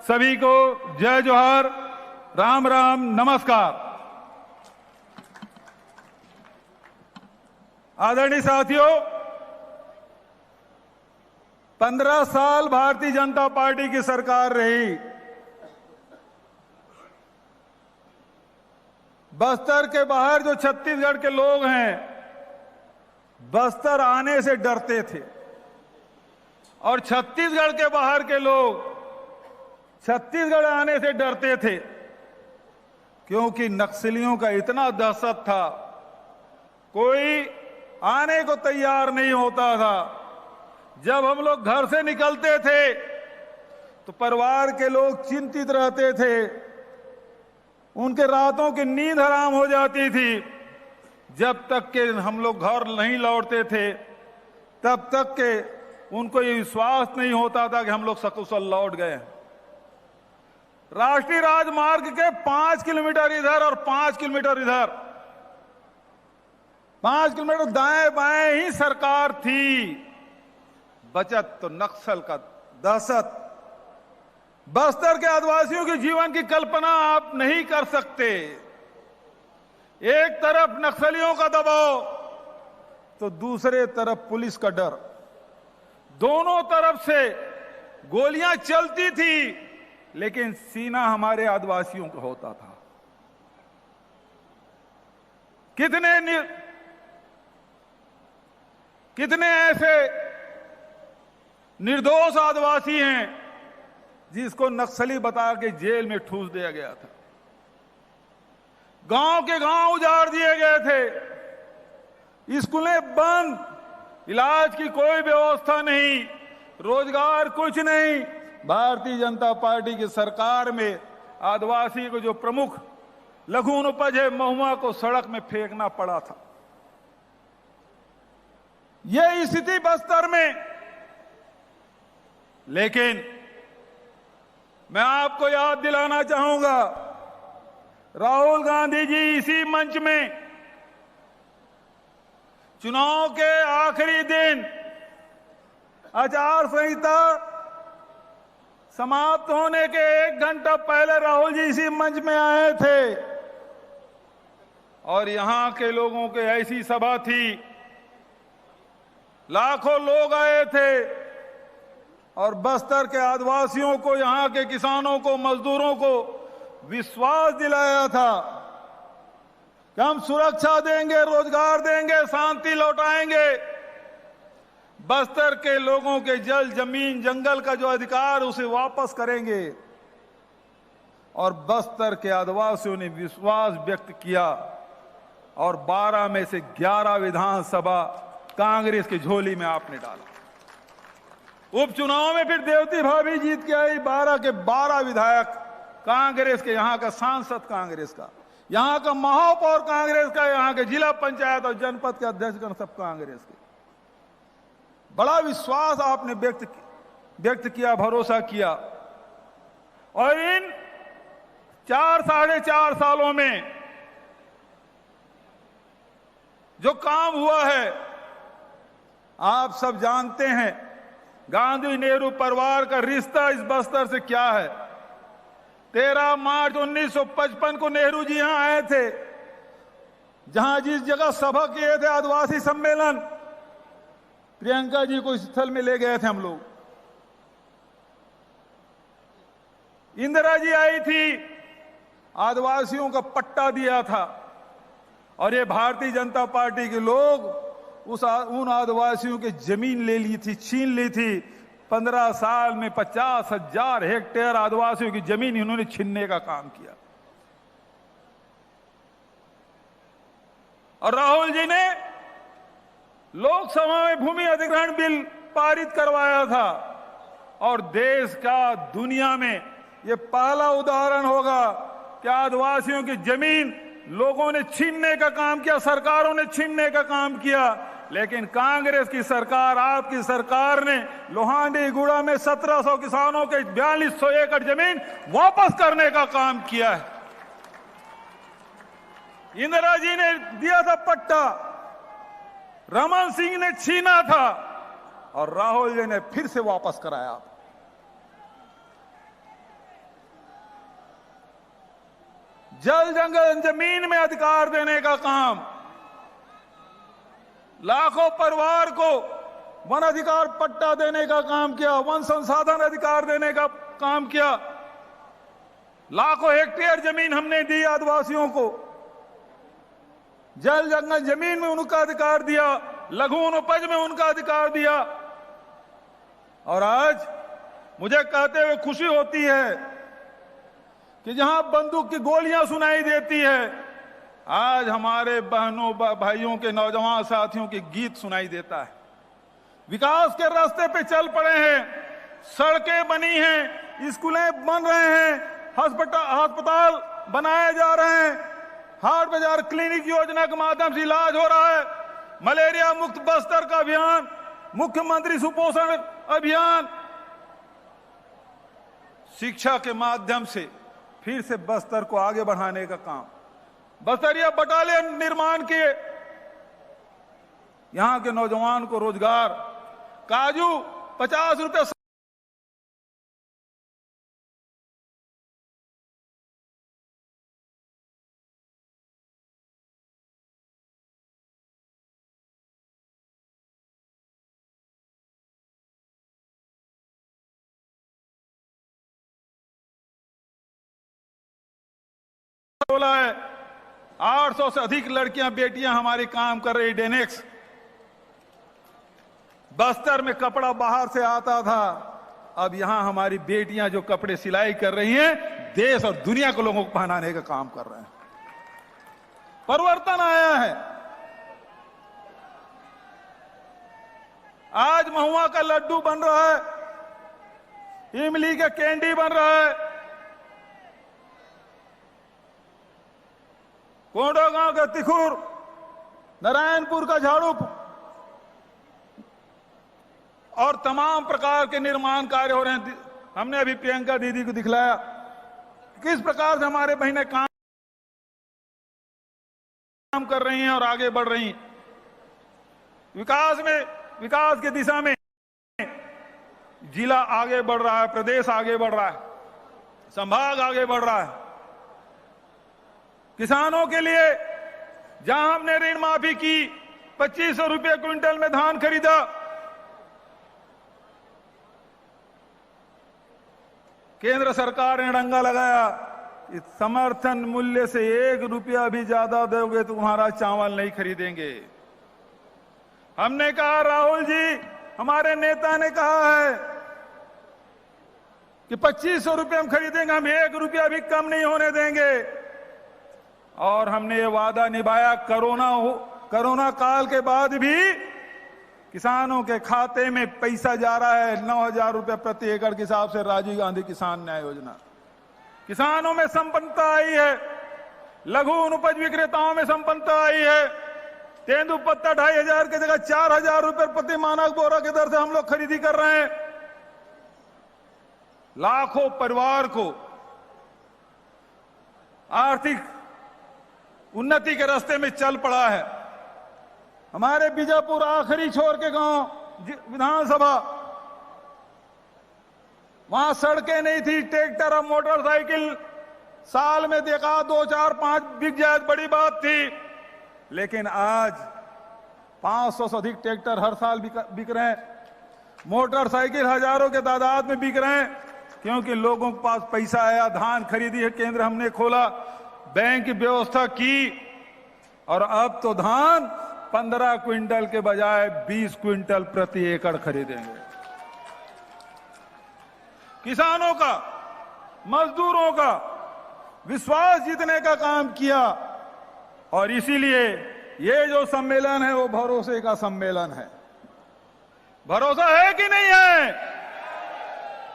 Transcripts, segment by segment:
सभी को जय जोहार, राम राम, नमस्कार। आदरणीय साथियों, 15 साल भारतीय जनता पार्टी की सरकार रही। बस्तर के बाहर जो छत्तीसगढ़ के लोग हैं, बस्तर आने से डरते थे, और छत्तीसगढ़ के बाहर के लोग छत्तीसगढ़ आने से डरते थे, क्योंकि नक्सलियों का इतना दहशत था, कोई आने को तैयार नहीं होता था। जब हम लोग घर से निकलते थे तो परिवार के लोग चिंतित रहते थे, उनके रातों की नींद हराम हो जाती थी। जब तक के हम लोग घर नहीं लौटते थे, तब तक के उनको ये विश्वास नहीं होता था कि हम लोग सकुशल लौट गए। राष्ट्रीय राजमार्ग के 5 किलोमीटर इधर और 5 किलोमीटर इधर, 5 किलोमीटर दाएं बाएं ही सरकार थी। बचत तो नक्सल का दहशत, बस्तर के आदिवासियों के जीवन की कल्पना आप नहीं कर सकते। एक तरफ नक्सलियों का दबाव तो दूसरे तरफ पुलिस का डर, दोनों तरफ से गोलियां चलती थी, लेकिन सीना हमारे आदिवासियों का होता था। कितने ऐसे निर्दोष आदिवासी हैं जिसको नक्सली बता के जेल में ठूस दिया गया था। गांव के गांव उजाड़ दिए गए थे, स्कूलें बंद, इलाज की कोई व्यवस्था नहीं, रोजगार कुछ नहीं। भारतीय जनता पार्टी की सरकार में आदिवासी को जो प्रमुख लघु उपज है महुआ को सड़क में फेंकना पड़ा था। यह स्थिति बस्तर में, लेकिन मैं आपको याद दिलाना चाहूंगा, राहुल गांधी जी इसी मंच में चुनाव के आखिरी दिन आचार संहिता समाप्त होने के 1 घंटा पहले राहुल जी इसी मंच में आए थे, और यहां के लोगों की ऐसी सभा थी, लाखों लोग आए थे, और बस्तर के आदिवासियों को, यहां के किसानों को, मजदूरों को विश्वास दिलाया था कि हम सुरक्षा देंगे, रोजगार देंगे, शांति लौटाएंगे। बस्तर के लोगों के जल, जमीन, जंगल का जो अधिकार उसे वापस करेंगे। और बस्तर के आदिवासियों ने विश्वास व्यक्त किया, और 12 में से 11 विधानसभा कांग्रेस की झोली में आपने डाला। उपचुनाव में फिर देवती भाभी जीत के आई, 12 के 12 विधायक कांग्रेस के, यहां का सांसद कांग्रेस का, यहां का महापौर कांग्रेस का, यहां के जिला पंचायत और जनपद के अध्यक्षगण सब कांग्रेस के। बड़ा विश्वास आपने व्यक्त किया, भरोसा किया, और इन 4 साढ़े 4 सालों में जो काम हुआ है आप सब जानते हैं। गांधी नेहरू परिवार का रिश्ता इस बस्तर से क्या है। 13 मार्च 1955 को नेहरू जी यहां आए थे, जहां जिस जगह सभा किए थे आदिवासी सम्मेलन, प्रियंका जी को इस स्थल में ले गए थे हम लोग। इंदिरा जी आई थी, आदिवासियों का पट्टा दिया था, और ये भारतीय जनता पार्टी के लोग उन आदिवासियों की जमीन ले ली थी, छीन ली थी। 15 साल में 50,000 हेक्टेयर आदिवासियों की जमीन इन्होंने छीनने का काम किया। और राहुल जी ने लोकसभा में भूमि अधिग्रहण बिल पारित करवाया था, और देश का, दुनिया में यह पहला उदाहरण होगा कि आदिवासियों की जमीन लोगों ने छीनने का काम किया, सरकारों ने छीनने का काम किया। लेकिन कांग्रेस की सरकार, आपकी सरकार ने लोहांडी गुड़ा में 1700 किसानों के 4200 एकड़ जमीन वापस करने का काम किया है। इंदिरा जी ने दिया था पट्टा, रमन सिंह ने छीना था, और राहुल जी ने फिर से वापस कराया। जल जंगल जमीन में अधिकार देने का काम, लाखों परिवार को वन अधिकार पट्टा देने का काम किया, वन संसाधन अधिकार देने का काम किया, लाखों हेक्टेयर जमीन हमने दी आदिवासियों को, जल जंगल जमीन में उनका अधिकार दिया, लघु उपज में उनका अधिकार दिया। और आज मुझे कहते हुए खुशी होती है कि जहां बंदूक की गोलियां सुनाई देती है, आज हमारे बहनों भाइयों के नौजवान साथियों के गीत सुनाई देता है। विकास के रास्ते पे चल पड़े हैं, सड़कें बनी हैं, स्कूलें बन रहे हैं, अस्पताल बनाए जा रहे हैं, हाट बाजार क्लिनिक योजना के माध्यम से इलाज हो रहा है, मलेरिया मुक्त बस्तर का अभियान, मुख्यमंत्री सुपोषण अभियान, शिक्षा के माध्यम से फिर से बस्तर को आगे बढ़ाने का काम, बस्तरिया बटालियन निर्माण किए, यहां के नौजवान को रोजगार, काजू 50 रुपए बोला है। 800 से अधिक लड़कियां बेटियां हमारी काम कर रही। डेनेक्स बस्तर में कपड़ा बाहर से आता था, अब यहां हमारी बेटियां जो कपड़े सिलाई कर रही हैं, देश और दुनिया के लोगों को पहनाने का काम कर रहे हैं। परिवर्तन आया है। आज महुआ का लड्डू बन रहा है, इमली का कैंडी बन रहा है, कोंडो गांव का तिखुर, नारायणपुर का झाड़ू और तमाम प्रकार के निर्माण कार्य हो रहे हैं। हमने अभी प्रियंका दीदी को दिखलाया किस प्रकार से हमारे बहनें काम कर रही हैं और आगे बढ़ रही हैं। विकास की दिशा में जिला आगे बढ़ रहा है, प्रदेश आगे बढ़ रहा है, संभाग आगे बढ़ रहा है। किसानों के लिए जहां हमने ऋण माफी की, 2500 रुपये क्विंटल में धान खरीदा, केंद्र सरकार ने डंगा लगाया कि समर्थन मूल्य से 1 रुपया भी ज्यादा दोगे तो तुम्हारा चावल नहीं खरीदेंगे। हमने कहा, राहुल जी हमारे नेता ने कहा है कि 2500 रुपये हम खरीदेंगे, हम 1 रुपया भी कम नहीं होने देंगे। और हमने ये वादा निभाया। कोरोना काल के बाद भी किसानों के खाते में पैसा जा रहा है 9,000 रुपये प्रति एकड़ के हिसाब से राजीव गांधी किसान न्याय योजना। किसानों में संपन्नता आई है, लघु उपज विक्रेताओं में संपन्नता आई है। तेंदुपत्ता 2,500 की जगह 4,000 रुपये प्रति मानक बोरा की दर से हम लोग खरीदी कर रहे हैं। लाखों परिवार को आर्थिक उन्नति के रास्ते में चल पड़ा है। हमारे बीजापुर आखिरी छोर के गांव विधानसभा, वहां सड़कें नहीं थी, ट्रैक्टर और मोटरसाइकिल साल में देखा 2, 4, 5 बिक जाए, बड़ी बात थी। लेकिन आज 500 से अधिक ट्रैक्टर हर साल बिक रहे हैं, मोटरसाइकिल हजारों के तादाद में बिक रहे हैं, क्योंकि लोगों के पास पैसा आया। धान खरीदी है, केंद्र हमने खोला, बैंक की व्यवस्था की, और अब तो धान 15 क्विंटल के बजाय 20 क्विंटल प्रति एकड़ खरीदेंगे। किसानों का, मजदूरों का विश्वास जीतने का काम किया। और इसीलिए ये जो सम्मेलन है वो भरोसे का सम्मेलन है। भरोसा है कि नहीं है?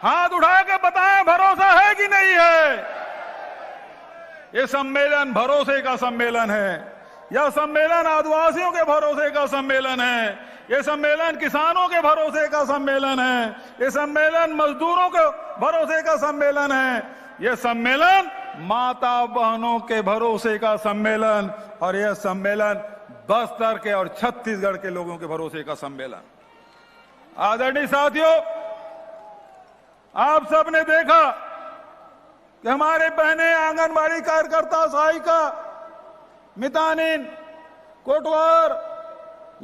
हाथ उठा के बताएं, भरोसा है कि नहीं है? ये सम्मेलन भरोसे का सम्मेलन है। यह सम्मेलन आदिवासियों के भरोसे का सम्मेलन है। ये सम्मेलन किसानों के भरोसे का सम्मेलन है। ये सम्मेलन मजदूरों के भरोसे का सम्मेलन है। ये सम्मेलन माता बहनों के भरोसे का सम्मेलन, और यह सम्मेलन बस्तर के और छत्तीसगढ़ के लोगों के भरोसे का सम्मेलन। आदरणीय साथियों, आप सबने देखा कि कि हमारे बहनें आंगनबाड़ी कार्यकर्ता, सहायिका, मितानिन, कोटवार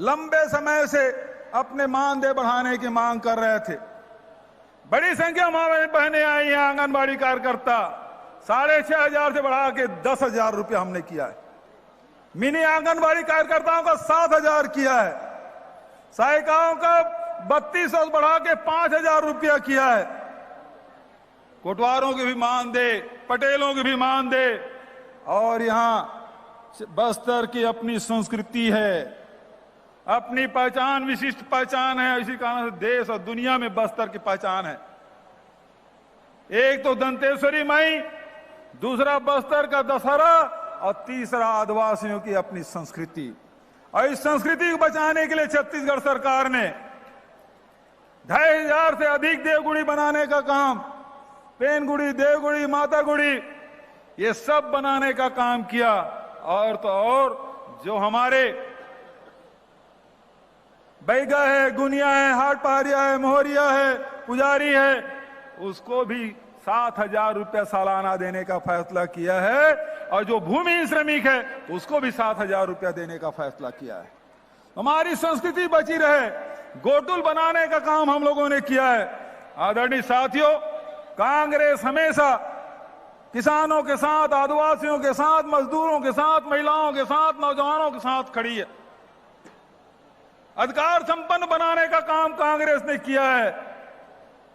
लंबे समय से अपने मानदेय बढ़ाने की मांग कर रहे थे। बड़ी संख्या में हमारी बहनें आई हैं आंगनबाड़ी कार्यकर्ता, 6,500 से बढ़ा के 10,000 रुपया हमने किया है। मिनी आंगनबाड़ी कार्यकर्ताओं का 7,000 किया है। सहायिकाओं का 3,200 बढ़ा के 5,000 रुपया किया है। कोटवारों की भी मानदेय, पटेलों की भी मानदेय। और यहां बस्तर की अपनी संस्कृति है, अपनी पहचान, विशिष्ट पहचान है। इसी कारण से देश और दुनिया में बस्तर की पहचान है। एक तो दंतेश्वरी माई, दूसरा बस्तर का दशहरा और तीसरा आदिवासियों की अपनी संस्कृति। और इस संस्कृति को बचाने के लिए छत्तीसगढ़ सरकार ने 2,500 से अधिक देवगुड़ी बनाने का काम, पेनगुड़ी, देवगुड़ी, मातागुड़ी, ये सब बनाने का काम किया। और तो और जो हमारे बैगा है, गुनिया है, हाट पहाड़िया है, मोहरिया है, पुजारी है, उसको भी 7,000 रुपया सालाना देने का फैसला किया है। और जो भूमिहीन श्रमिक है उसको भी 7,000 रुपया देने का फैसला किया है। हमारी संस्कृति बची रहे, गोटुल बनाने का काम हम लोगों ने किया है। आदरणीय साथियों, कांग्रेस हमेशा किसानों के साथ, आदिवासियों के साथ, मजदूरों के साथ, महिलाओं के साथ, नौजवानों के साथ खड़ी है। अधिकार संपन्न बनाने का काम कांग्रेस ने किया है।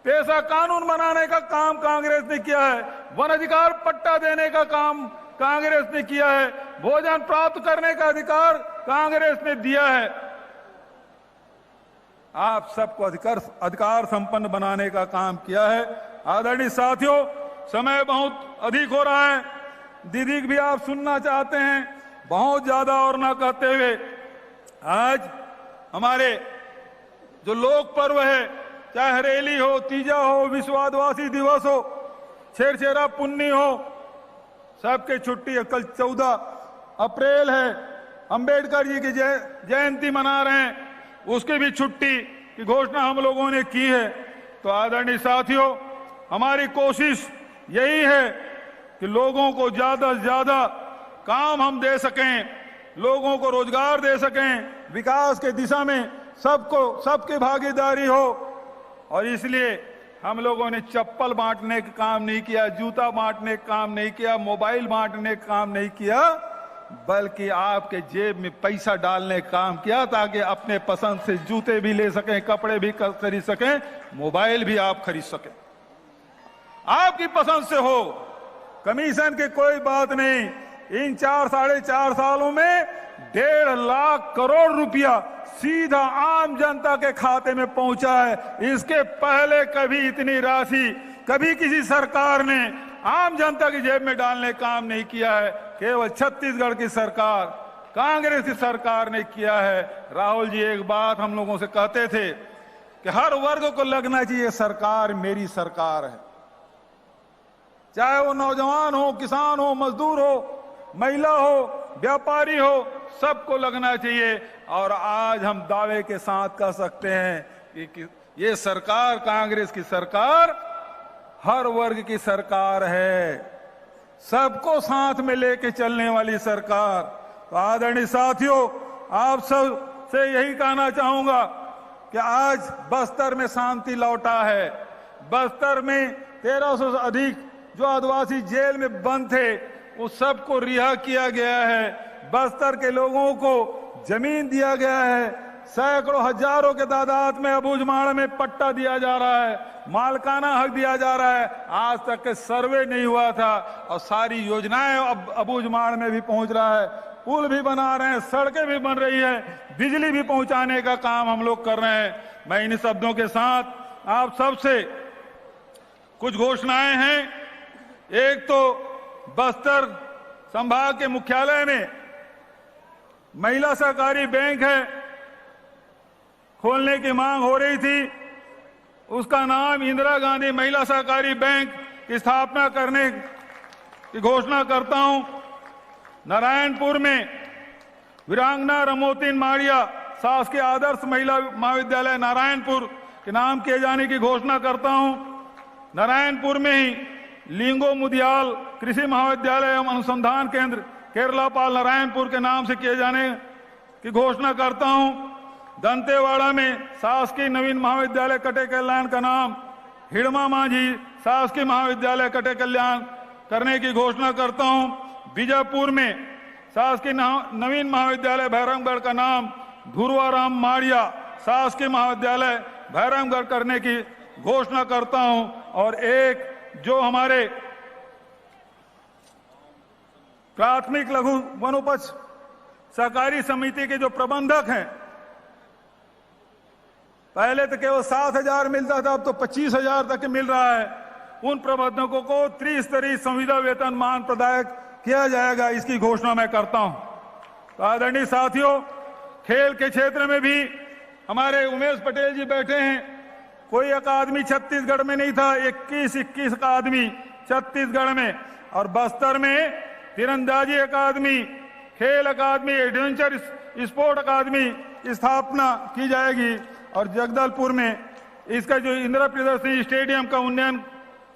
पेशा कानून बनाने का काम कांग्रेस ने किया है। वन अधिकार पट्टा देने का काम कांग्रेस ने किया है। भोजन प्राप्त करने का अधिकार कांग्रेस ने दिया है। आप सबको अधिकार संपन्न बनाने का काम किया है। आदरणीय साथियों, समय बहुत अधिक हो रहा है। दीदी भी आप सुनना चाहते हैं, बहुत ज्यादा और ना कहते हुए, आज हमारे जो लोक पर्व है, चाहे हरेली हो, तीजा हो, विश्व आदिवासी दिवस हो, छेरछेरा पुन्नी हो, सबके छुट्टी है। कल 14 अप्रैल है, अंबेडकर जी की जयंती मना रहे हैं, उसकी भी छुट्टी की घोषणा हम लोगों ने की है। तो आदरणीय साथियों, हमारी कोशिश यही है कि लोगों को ज्यादा से ज्यादा काम हम दे सकें, लोगों को रोजगार दे सकें, विकास के दिशा में सबकी भागीदारी हो। और इसलिए हम लोगों ने चप्पल बांटने का काम नहीं किया, जूता बांटने का काम नहीं किया, मोबाइल बांटने का काम नहीं किया, बल्कि आपके जेब में पैसा डालने का काम किया, ताकि अपने पसंद से जूते भी ले सकें, कपड़े भी खरीद सकें, मोबाइल भी आप खरीद सकें। आपकी पसंद से हो, कमीशन की कोई बात नहीं। इन 4-4.5 सालों में 1.5 लाख करोड़ रुपया सीधा आम जनता के खाते में पहुंचा है। इसके पहले कभी इतनी राशि कभी किसी सरकार ने आम जनता की जेब में डालने का काम नहीं किया है। केवल छत्तीसगढ़ की सरकार, कांग्रेस की सरकार ने किया है। राहुल जी एक बात हम लोगों से कहते थे कि हर वर्ग को लगना चाहिए सरकार मेरी सरकार है, चाहे वो नौजवान हो, किसान हो, मजदूर हो, महिला हो, व्यापारी हो, सबको लगना चाहिए। और आज हम दावे के साथ कह सकते हैं कि ये सरकार, कांग्रेस की सरकार, हर वर्ग की सरकार है, सबको साथ में लेके चलने वाली सरकार। तो आदरणीय साथियों, आप सब से यही कहना चाहूंगा कि आज बस्तर में शांति लौटा है। बस्तर में 1300 से अधिक जो आदिवासी जेल में बंद थे, उस सबको रिहा किया गया है। बस्तर के लोगों को जमीन दिया गया है। सैकड़ों हजारों के तादाद में अबूझमाड़ में पट्टा दिया जा रहा है, मालकाना हक दिया जा रहा है। आज तक के सर्वे नहीं हुआ था और सारी योजनाएं अब अबूझमाड़ में भी पहुंच रहा है। पुल भी बना रहे हैं, सड़कें भी बन रही है, बिजली भी पहुंचाने का काम हम लोग कर रहे हैं। मैं इन शब्दों के साथ आप सबसे कुछ घोषणाएं हैं। एक तो बस्तर संभाग के मुख्यालय में महिला सहकारी बैंक है, खोलने की मांग हो रही थी। उसका नाम इंदिरा गांधी महिला सहकारी बैंक की स्थापना करने की घोषणा करता हूं। नारायणपुर में वीरांगना रमोतिन माड़िया शासकीय आदर्श महिला महाविद्यालय नारायणपुर के नाम किए जाने की घोषणा करता हूं। नारायणपुर में ही लिंगो मुदियाल कृषि महाविद्यालय एवं अनुसंधान केंद्र केरलापाल नारायणपुर के नाम से किए जाने की घोषणा करता हूं। दंतेवाड़ा में शासकीय नवीन महाविद्यालय कटे कल्याण का नाम हिड़मा मांझी शासकीय महाविद्यालय कटे कल्याण करने की घोषणा करता हूं। बीजापुर में शासकीय नवीन महाविद्यालय भैरमगढ़ का नाम धुरवाराम माड़िया शासकीय महाविद्यालय भैरमगढ़ करने की घोषणा करता हूं। और एक जो हमारे प्राथमिक लघु वनोपज सहकारी समिति के जो प्रबंधक हैं, पहले तो केवल 7,000 मिलता था, अब तो 25,000 तक मिल रहा है। उन प्रबंधकों को त्रिस्तरीय संविदा वेतन मान प्रदान किया जाएगा, इसकी घोषणा मैं करता हूं। तो आदरणीय साथियों, खेल के क्षेत्र में भी हमारे उमेश पटेल जी बैठे हैं। कोई अकादमी छत्तीसगढ़ में नहीं था, 21 अकादमी छत्तीसगढ़ में, और बस्तर में तीरंदाजी अकादमी, खेल अकादमी, एडवेंचर स्पोर्ट अकादमी स्थापना की जाएगी। और जगदलपुर में इसका जो इंदिरा प्रियदर्शनी स्टेडियम का उन्नयन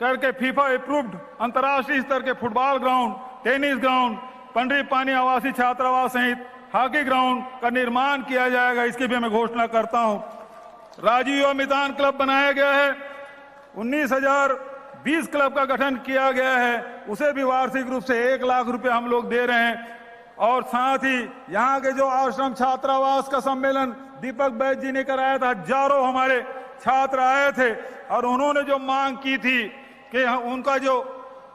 करके फीफा अप्रूव्ड अंतर्राष्ट्रीय स्तर के football ground, tennis ground, Pandri Pani आवासीय छात्रावास सहित हॉकी ग्राउंड का निर्माण किया जाएगा, इसकी भी मैं घोषणा करता हूं। राजीव युवा मैदान क्लब बनाया गया है, 19,020 क्लब का गठन किया गया है, उसे भी वार्षिक रूप से 1 लाख रुपए हम लोग दे रहे हैं। और साथ ही यहाँ के जो आश्रम छात्रावास का सम्मेलन दीपक बैद जी ने कराया था, हजारों हमारे छात्र आए थे और उन्होंने जो मांग की थी कि उनका जो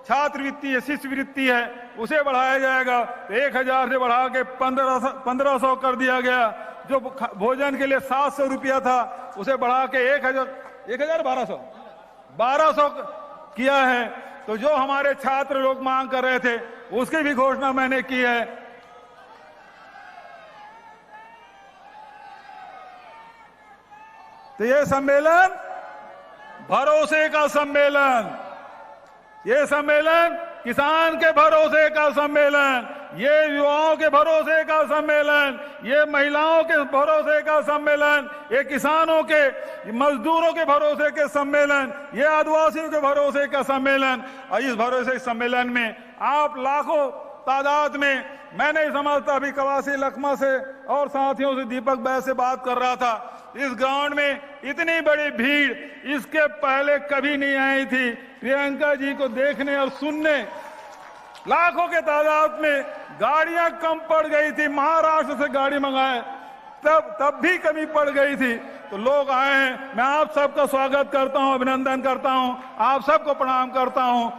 छात्रवृत्ति है, शिष्यवृत्ति है, उसे बढ़ाया जाएगा, तो 1,000 से बढ़ा के 1500 कर दिया गया। जो भोजन के लिए 700 रुपया था, उसे बढ़ा के 1200 किया है। तो जो हमारे छात्र लोग मांग कर रहे थे, उसकी भी घोषणा मैंने की है। तो ये सम्मेलन भरोसे का सम्मेलन, ये सम्मेलन किसान के भरोसे का सम्मेलन, ये युवाओं के भरोसे का सम्मेलन, ये महिलाओं के भरोसे का सम्मेलन, ये किसानों के, मजदूरों के भरोसे के सम्मेलन, ये आदिवासियों के भरोसे का सम्मेलन। और इस भरोसे सम्मेलन में आप लाखों तादाद में, मैं नहीं समझता, अभी कवासी लखमा से और साथियों से, दीपक बैद से बात कर रहा था, इस ग्राउंड में इतनी बड़ी भीड़ इसके पहले कभी नहीं आई थी। प्रियंका जी को देखने और सुनने लाखों के तादाद में गाड़ियां कम पड़ गई थी, महाराष्ट्र से गाड़ी मंगाए तब भी कमी पड़ गई थी, तो लोग आए हैं। मैं आप सबका स्वागत करता हूं, अभिनंदन करता हूं, आप सबको प्रणाम करता हूं।